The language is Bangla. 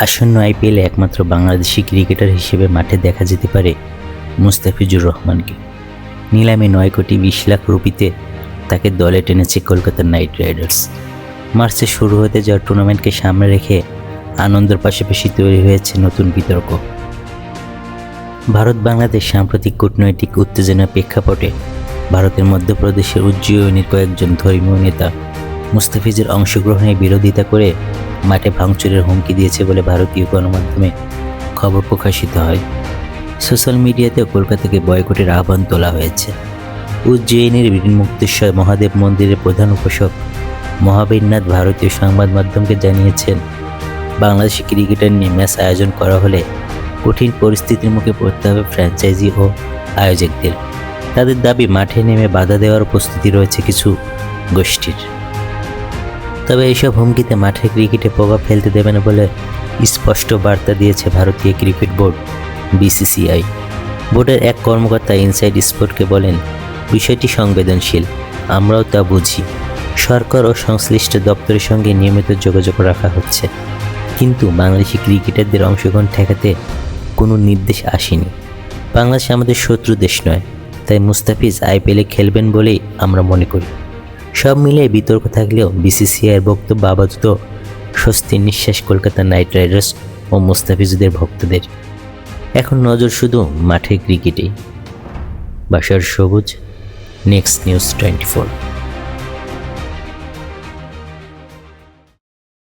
আসন্ন আইপিএলে একমাত্র বাংলাদেশি ক্রিকেটার হিসেবে মাঠে দেখা যেতে পারে মুস্তাফিজুর রহমানকে। নিলামে 9 কোটি 20 লাখ রুপিতে তাকে দলে টেনেছে কলকাতা নাইট রাইডার্স। মার্চে শুরু হতে যাওয়া টুর্নামেন্টকে সামনে রেখে আনন্দের পাশাপাশি তৈরি হয়েছে নতুন বিতর্ক। ভারত বাংলাদেশ সাম্প্রতিক কূটনৈতিক উত্তেজনার প্রেক্ষাপটে ভারতের মধ্যপ্রদেশের উজ্জয়িনীর কয়েকজন ধর্মীয় নেতা মুস্তাফিজের অংশগ্রহণে বিরোধিতা করে মাঠে ভাঙচুরের হুমকি দিয়েছে বলে ভারতীয় গণমাধ্যমে খবর প্রকাশিত হয়। সোশ্যাল মিডিয়াতেও কলকাতাকে বয়কটের আহ্বান তোলা হয়েছে। উজ্জয়িনীর বীরমুক্তেশ্বর মহাদেব মন্দিরের প্রধান উপাসক মহাবীরনাথ ভারতীয় সংবাদ মাধ্যমকে জানিয়েছেন, বাংলাদেশি ক্রিকেটার নিয়ে ম্যাচ আয়োজন করা হলে কঠিন পরিস্থিতির মুখে পড়তে হবে ফ্র্যাঞ্চাইজি ও আয়োজকদের। তাদের দাবি, মাঠে নেমে বাধা দেওয়ার প্রস্তুতি রয়েছে কিছু গোষ্ঠীর। তবে এইসব হুমকিতে মাঠে ক্রিকেটে প্রভাব ফেলতে দেবে না বলে স্পষ্ট বার্তা দিয়েছে ভারতীয় ক্রিকেট বোর্ড বিসিসিআই। বোর্ডের এক কর্মকর্তা ইনসাইড স্পোর্টকে বলেন, বিষয়টি সংবেদনশীল, আমরাও তা বুঝি। সরকার ও সংশ্লিষ্ট দপ্তরের সঙ্গে নিয়মিত যোগাযোগ রাখা হচ্ছে, কিন্তু বাংলাদেশি ক্রিকেটারদের অংশগ্রহণ ঠেকাতে কোনো নির্দেশ আসেনি। বাংলাদেশ আমাদের শত্রু দেশ নয়, তাই মুস্তাফিজ আইপিএলে খেলবেন বলেই আমরা মনে করি। সব মিলিয়ে বিতর্ক থাকলেও বিসিসিআইয়ের বক্তব্য আপাতত স্বস্তির নিঃশ্বাস কলকাতা নাইট রাইডার্স ও মুস্তাফিজদের ভক্তদের। এখন নজর শুধু মাঠে ক্রিকেটেই। বাশার সবুজ, নেক্সট নিউজ 24।